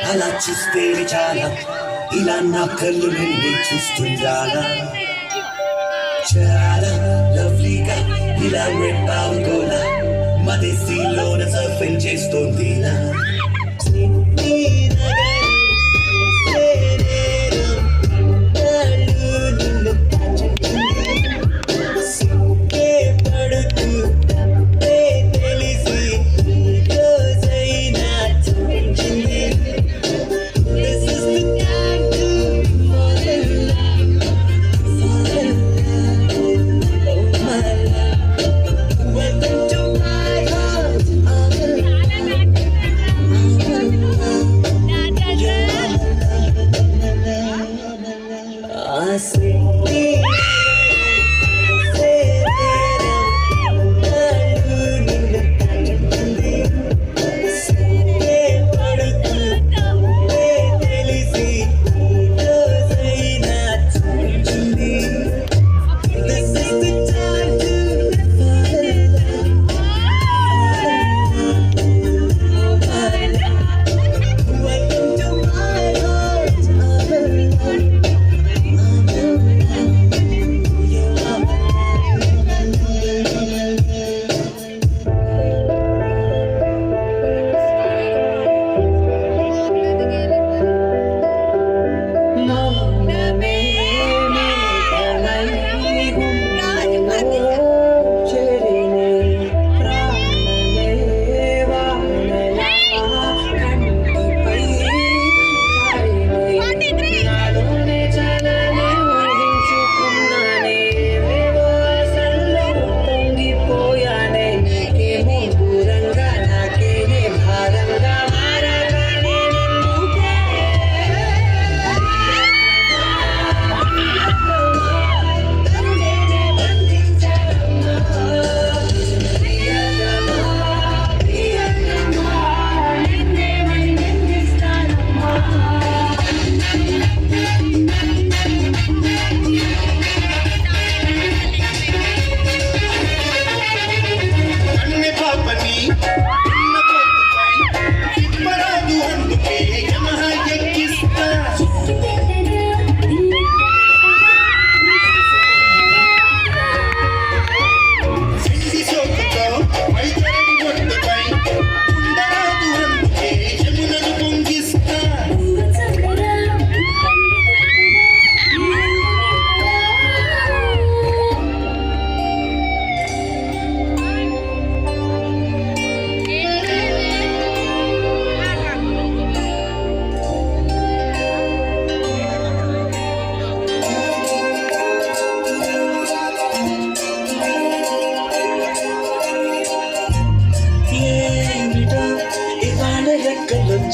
అలా చూస్తే చాలా ఇలా నా కళ్ళు నిండి చూస్తుండాలా చాలా లవ్లీగా ఇలా రెప్పావుకోలా మదేశీలోన సర్ఫింగ్ చేస్తోందిలా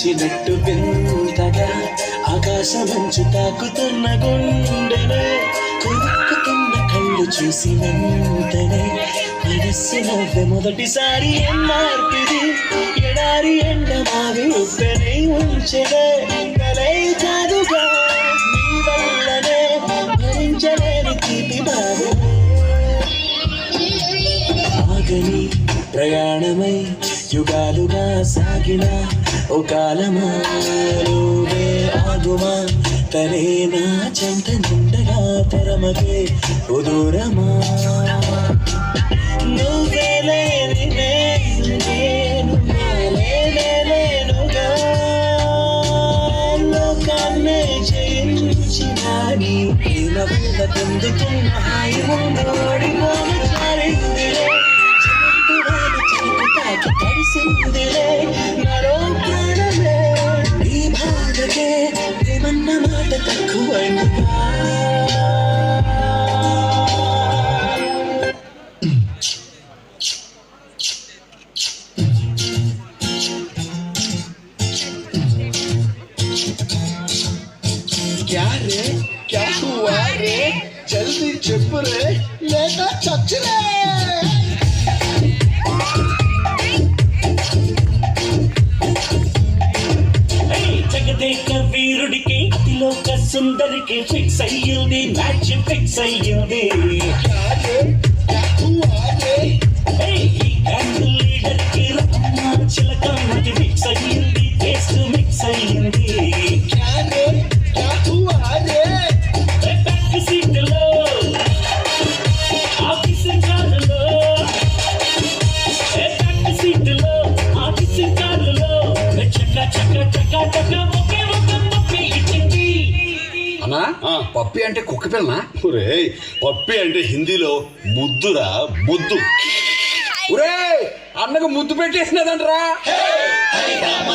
చిన్నట్టు వింతగా ఆకాశమంచు తాకుతున్న గుండెనే కొరుక్కుతున్న కళ్ళు చూసి వెంటనే మనస్సు నవ్వే మొదటిసారి ఎన్నార్పిది ఎడారి ఎండ మావి ఉప్పెనై ఉంచెనే కలై కాదుగా నీ వల్లనే భరించలేని తీపి బాధనే ఆగని ప్రయాణమై యుగాలుగా సాగిన ఓ కాలమా నువ్వే ఆగుమా తనే నా చెంత నిండగా పరమకే ఓ దూరమా నువ్వే లేని నేను వల్ల పొందుతున్న హాయి ముందు ఓడిపోన చాలిందిలే చిన్నవాడు చినుకు తాకి తడిసిందిలే మరో ప్రాణమే ఈ బాధకే ప్రేమన్న మాట తక్కువైందిగా क्या रे क्या हुआ रे जल्दी చెప్పు రే లేక చచ్చలే జగదేక వీరుడికి అతిలోక సుందరికి ఫిక్స్ అయ్యింది మ్యాచ్ ఫిక్స్ అయ్యింది क्या रे क्या हुआ रे ఈ గ్యాంగ్ లీడర్ కి రమ్మ చిలక మధ్య మిక్స్ అయ్యింది టేస్ట్ మిక్స్ అయ్యింది क्या रे क्या हुआ रे బ్యాక్ సీట్ లో ఆఫీస్ కార్లో బ్యాక్ సీట్ లో ఆఫీస్ కార్లో చక్క చక్క చక్క చక్క ఒకే ఒక పప్పి ఇచ్చింది అన్నా పప్పి అంటే కుక్క పిల్లనా? ఒరేయ్ పప్పి అంటే హిందీలో ముద్దురా ముద్దు ఒరే అన్నకు ముద్దు పెట్టేసినదంట్రా. హరే రామ